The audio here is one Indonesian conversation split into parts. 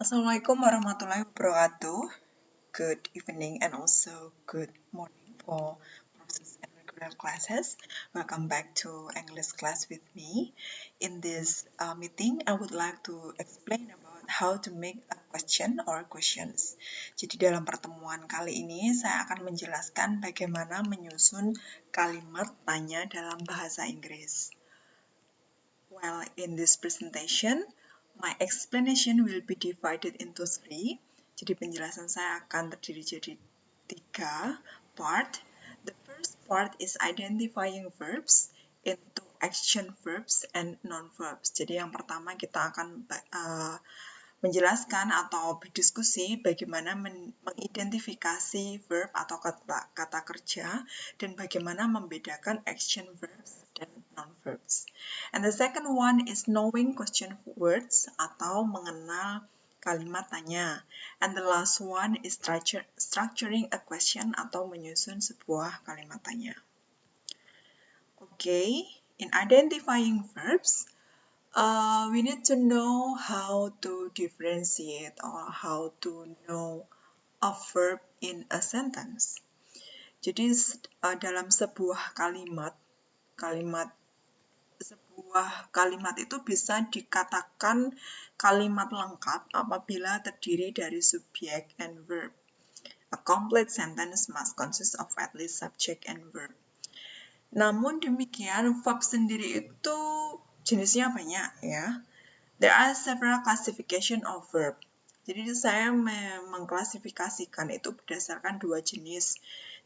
Assalamualaikum warahmatullahi wabarakatuh. Good evening and also good morning for process and regular classes. Welcome back to English class with me. In this meeting, I would like to explain about how to make a question or questions. Jadi dalam pertemuan kali ini, saya akan menjelaskan bagaimana menyusun kalimat tanya dalam bahasa Inggris. Well, in this presentation, my explanation will be divided into 3. Jadi penjelasan saya akan terdiri jadi 3 part. The first part is identifying verbs into action verbs and non-verbs. Jadi yang pertama kita akan menjelaskan atau berdiskusi bagaimana mengidentifikasi verb atau kata kerja dan bagaimana membedakan action verbs dan non-verbs. And the second one is knowing question words atau mengenal kalimat tanya. And the last one is structuring a question atau menyusun sebuah kalimat tanya. Okay, in identifying verbs, we need to know how to differentiate or how to know a verb in a sentence. Jadi dalam sebuah kalimat itu bisa dikatakan kalimat lengkap apabila terdiri dari subjek and verb. A complete sentence must consist of at least subject and verb. Namun demikian, verb sendiri itu jenisnya banyak ya. There are several classification of verb. Jadi saya mengklasifikasikan itu berdasarkan 2 jenis.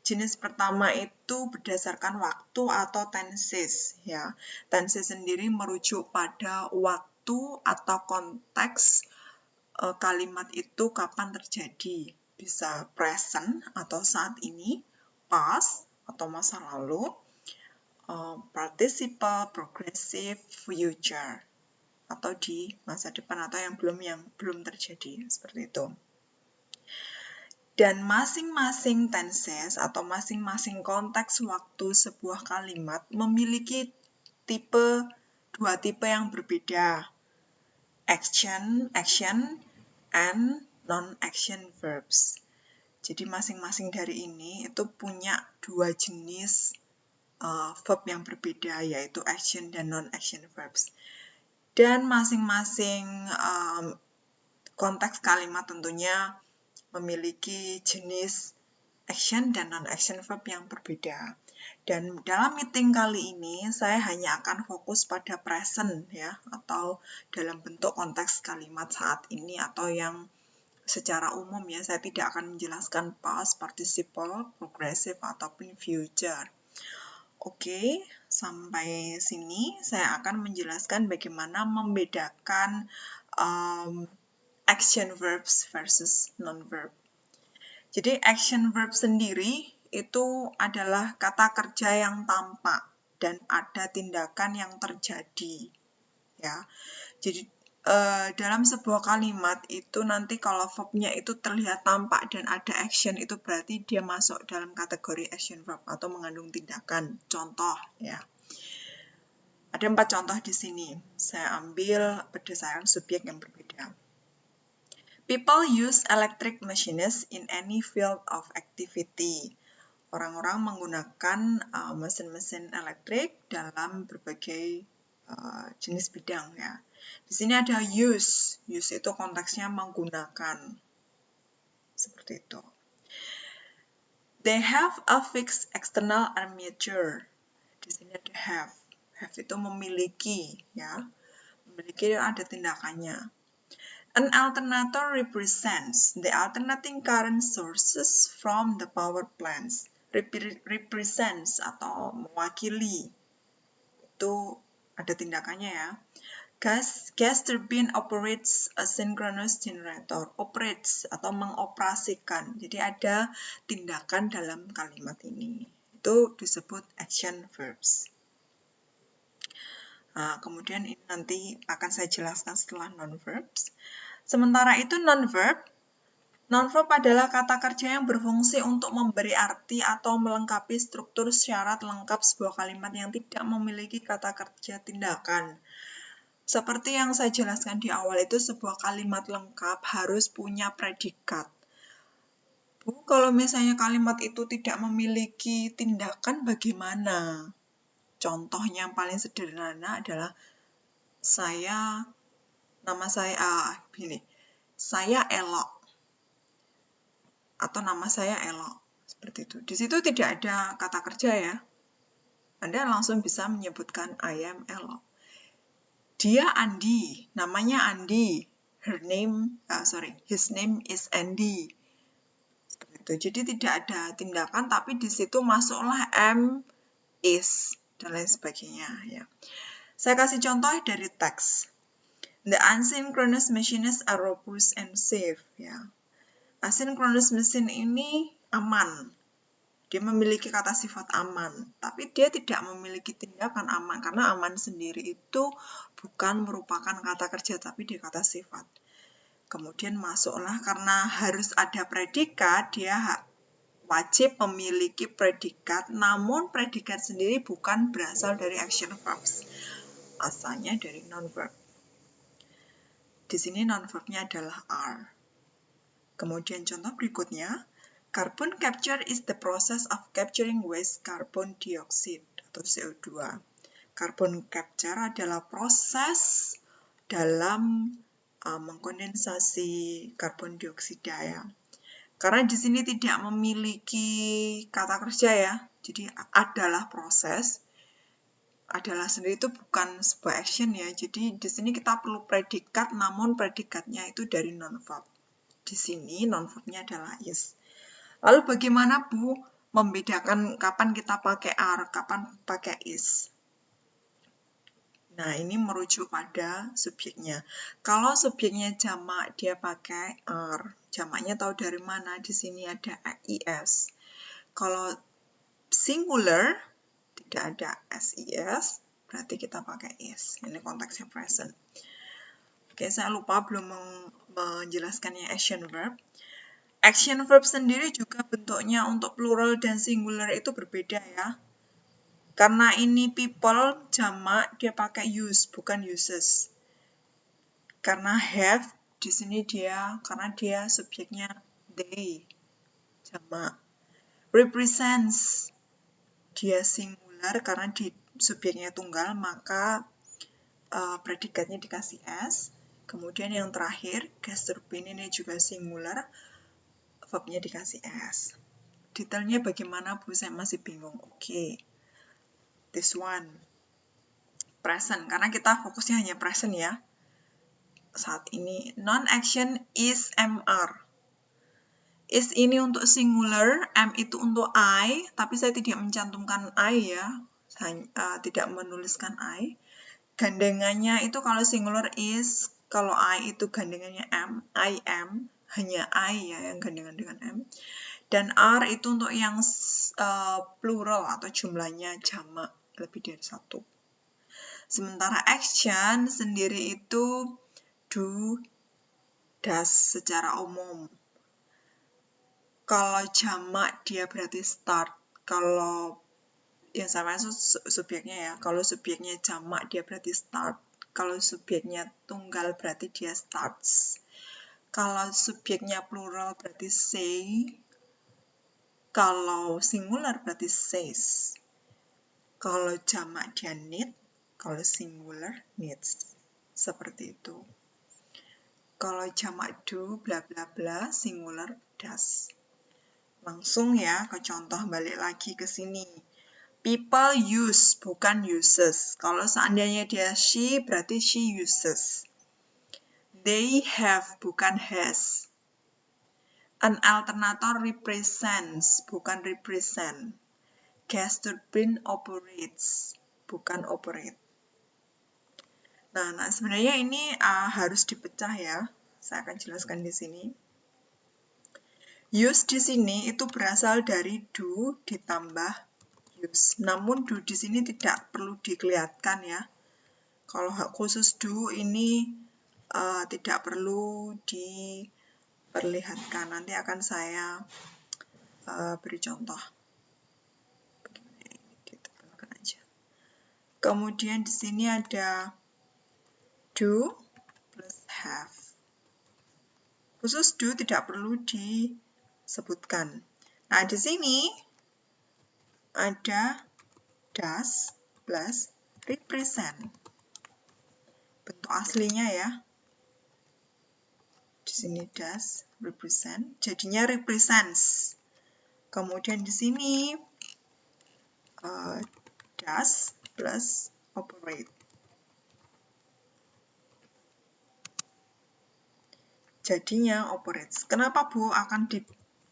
Jenis pertama itu berdasarkan waktu atau tenses ya. Tenses sendiri merujuk pada waktu atau konteks kalimat itu kapan terjadi. Bisa present atau saat ini, past atau masa lalu, participle, progressive, future atau di masa depan atau yang belum terjadi seperti itu. Dan masing-masing tenses atau masing-masing konteks waktu sebuah kalimat memiliki dua tipe yang berbeda. Action and non-action verbs. Jadi masing-masing dari ini itu punya 2 jenis verb yang berbeda, yaitu action dan non-action verbs. Dan masing-masing konteks kalimat tentunya memiliki jenis action dan non-action verb yang berbeda. Dan dalam meeting kali ini, saya hanya akan fokus pada present ya, atau dalam bentuk konteks kalimat saat ini atau yang secara umum ya, saya tidak akan menjelaskan past, participle, progressive, ataupun future. Oke, sampai sini saya akan menjelaskan bagaimana membedakan action verbs versus non-verb. Jadi action verb sendiri itu adalah kata kerja yang tampak dan ada tindakan yang terjadi. Ya, jadi dalam sebuah kalimat itu nanti kalau verbnya itu terlihat tampak dan ada action itu berarti dia masuk dalam kategori action verb atau mengandung tindakan. Contoh ya. Ada 4 contoh di sini. Saya ambil berdasarkan subjek yang berbeda. People use electric machines in any field of activity. Orang-orang menggunakan mesin-mesin elektrik dalam berbagai jenis bidang ya. Di sini ada use. Use itu konteksnya menggunakan. Seperti itu. They have a fixed external armature. Di sini ada have. Have itu memiliki ya. Memiliki ada tindakannya. An alternator represents the alternating current sources from the power plants. Represents atau mewakili. Itu ada tindakannya ya. Gas turbine operates a synchronous generator. Operates atau mengoperasikan. Jadi ada tindakan dalam kalimat ini. Itu disebut action verbs. Nah, kemudian ini nanti akan saya jelaskan setelah non-verbs. Sementara itu non-verb adalah kata kerja yang berfungsi untuk memberi arti atau melengkapi struktur syarat lengkap sebuah kalimat yang tidak memiliki kata kerja tindakan. Seperti yang saya jelaskan di awal itu, sebuah kalimat lengkap harus punya predikat. Bu, kalau misalnya kalimat itu tidak memiliki tindakan bagaimana? Contohnya yang paling sederhana adalah nama saya gini, saya Elok atau nama saya Elok, seperti itu. Di situ tidak ada kata kerja ya. Anda langsung bisa menyebutkan I am Elok. Dia Andi, namanya Andi. His name is Andy. Seperti itu. Jadi tidak ada tindakan, tapi di situ masuklah am, is, dan lain sebagainya ya. Saya kasih contoh dari teks. The asynchronous machines are robust and safe ya. Asynchronous machine ini aman. Dia memiliki kata sifat aman, tapi dia tidak memiliki tindakan aman karena aman sendiri itu bukan merupakan kata kerja tapi dia kata sifat. Kemudian masuklah karena harus ada predikat, dia wajib memiliki predikat, namun predikat sendiri bukan berasal dari action verbs. Asalnya dari non-verb. Di sini non-verbnya adalah are. Kemudian contoh berikutnya, carbon capture is the process of capturing waste carbon dioxide atau CO2. Carbon capture adalah proses dalam mengkondensasi karbon dioksida ya. Karena di sini tidak memiliki kata kerja ya, jadi adalah proses. Adalah sendiri itu bukan sebuah action ya, jadi di sini kita perlu predikat, namun predikatnya itu dari non-verb. Di sini non-verbnya adalah is. Lalu bagaimana Bu membedakan kapan kita pakai are, kapan pakai is? Nah, ini merujuk pada subjeknya. Kalau subjeknya jamak, dia pakai are. Jamaknya tahu dari mana? Di sini ada is. Kalau singular, tidak ada sis, berarti kita pakai is. Ini konteksnya present. Oke, saya lupa belum menjelaskannya action verb. Action verb sendiri juga bentuknya untuk plural dan singular itu berbeda ya. Karena ini people jamak, dia pakai use, bukan uses. Karena have, di sini karena dia subjeknya they, jamak. Represents, dia singular, karena di subjeknya tunggal, maka predikatnya dikasih s. Kemudian yang terakhir, gasterbin ini juga singular, verbnya dikasih s. Detailnya bagaimana Bu? Saya masih bingung. Oke. This one. Present. Karena kita fokusnya hanya present ya. Saat ini. Non-action is MR. Is ini untuk singular. M itu untuk I. Tapi saya tidak mencantumkan I ya. Saya tidak menuliskan I. Gandengannya itu kalau singular is. Kalau I itu gandengannya M. I am. Hanya I ya yang gandengan dengan M. Dan are itu untuk yang plural atau jumlahnya jamak lebih dari satu. Sementara action sendiri itu do, does secara umum. Kalau jamak dia berarti start. Kalau yang saya maksud subjeknya ya. Kalau subjeknya jamak dia berarti start. Kalau subjeknya tunggal berarti dia starts. Kalau subjeknya plural berarti say. Kalau singular berarti says. Kalau jamak dia need, kalau singular needs. Seperti itu. Kalau jamak do, bla bla bla, singular does. Langsung ya ke contoh, balik lagi ke sini. People use, bukan uses. Kalau seandainya dia she, berarti she uses. They have, bukan has. An alternator represents, bukan represent. Gas turbine operates, bukan operate. Nah sebenarnya ini harus dipecah ya. Saya akan jelaskan di sini. Use di sini itu berasal dari do ditambah use. Namun do di sini tidak perlu dikelihatkan ya. Kalau khusus do ini tidak perlu diperlihatkan. Nanti akan saya beri contoh. Kemudian di sini ada do plus have. Khusus do tidak perlu disebutkan. Nah, di sini ada does plus represent. Bentuk aslinya ya. Di sini does, represent, jadinya represents. Kemudian di sini does plus operate. Jadinya operates. Kenapa Bu akan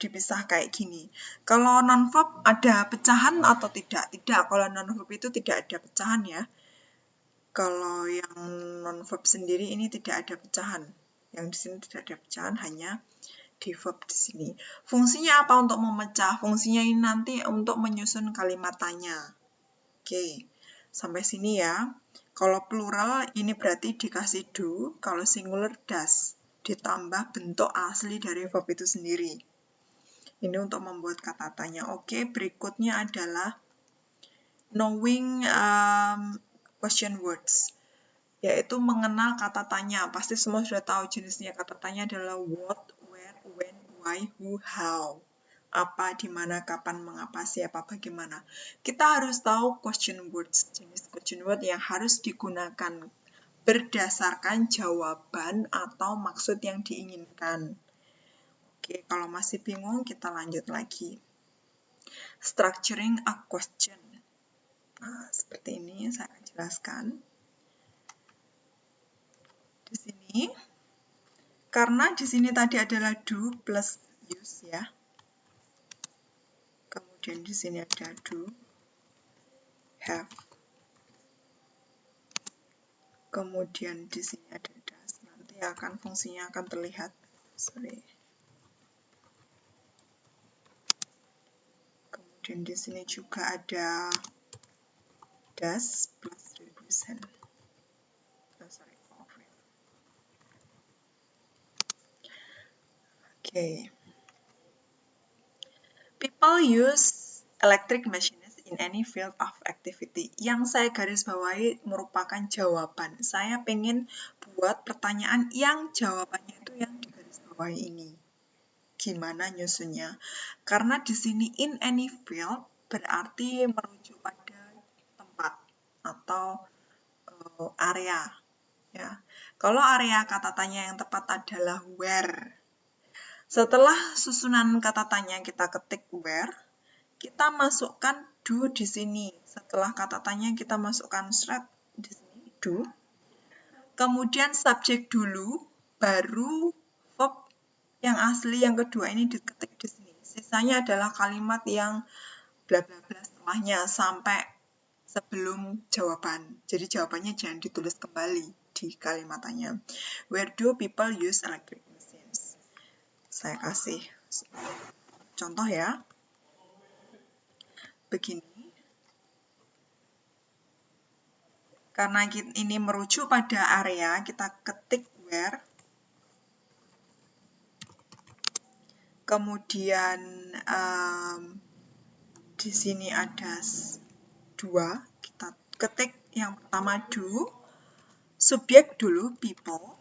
dipisah kayak gini? Kalau non-verb ada pecahan atau tidak? Tidak, kalau non-verb itu tidak ada pecahan ya. Kalau yang non-verb sendiri ini tidak ada pecahan. Yang di sini tidak ada pecahan, hanya di verb di sini. Fungsinya apa untuk memecah? Fungsinya ini nanti untuk menyusun kalimat tanya. Oke, sampai sini ya. Kalau plural ini berarti dikasih do, kalau singular does. Ditambah bentuk asli dari verb itu sendiri. Ini untuk membuat kata tanya. Oke, berikutnya adalah knowing question words, yaitu mengenal kata tanya. Pasti semua sudah tahu jenisnya kata tanya adalah what, where, when, why, who, how. Apa, di mana, kapan, mengapa, siapa, bagaimana. Kita harus tahu question words, jenis question word yang harus digunakan berdasarkan jawaban atau maksud yang diinginkan. Oke, kalau masih bingung, kita lanjut lagi. Structuring a question. Nah, seperti ini saya akan jelaskan. Di sini, karena di sini tadi adalah do plus use ya. Kemudian di sini ada do, have. Kemudian di sini ada does. Nanti fungsinya akan terlihat. Kemudian di sini juga ada does plus represent. Oke. People use electric machines in any field of activity. Yang saya garis bawahi merupakan jawaban. Saya pengen buat pertanyaan yang jawabannya itu yang digaris bawahi ini. Gimana nyusunnya? Karena di sini in any field berarti merujuk pada tempat atau area. Ya. Kalau area kata tanya yang tepat adalah where. Setelah susunan kata tanya kita ketik where, kita masukkan do di sini. Setelah kata tanya kita masukkan thread di sini, do. Kemudian subjek dulu, baru verb yang asli yang kedua ini diketik di sini. Sisanya adalah kalimat yang bla bla bla setelahnya sampai sebelum jawaban. Jadi jawabannya jangan ditulis kembali di kalimatannya. Where do people use electric machines? Saya kasih contoh ya. Begini. Karena ini merujuk pada area, kita ketik where. Kemudian di sini ada dua. Kita ketik yang pertama do. Subjek dulu people.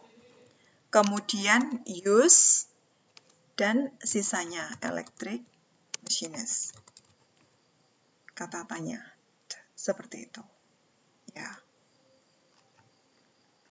Kemudian use. Dan sisanya electric machines. Kata tanya. Seperti itu. Ya.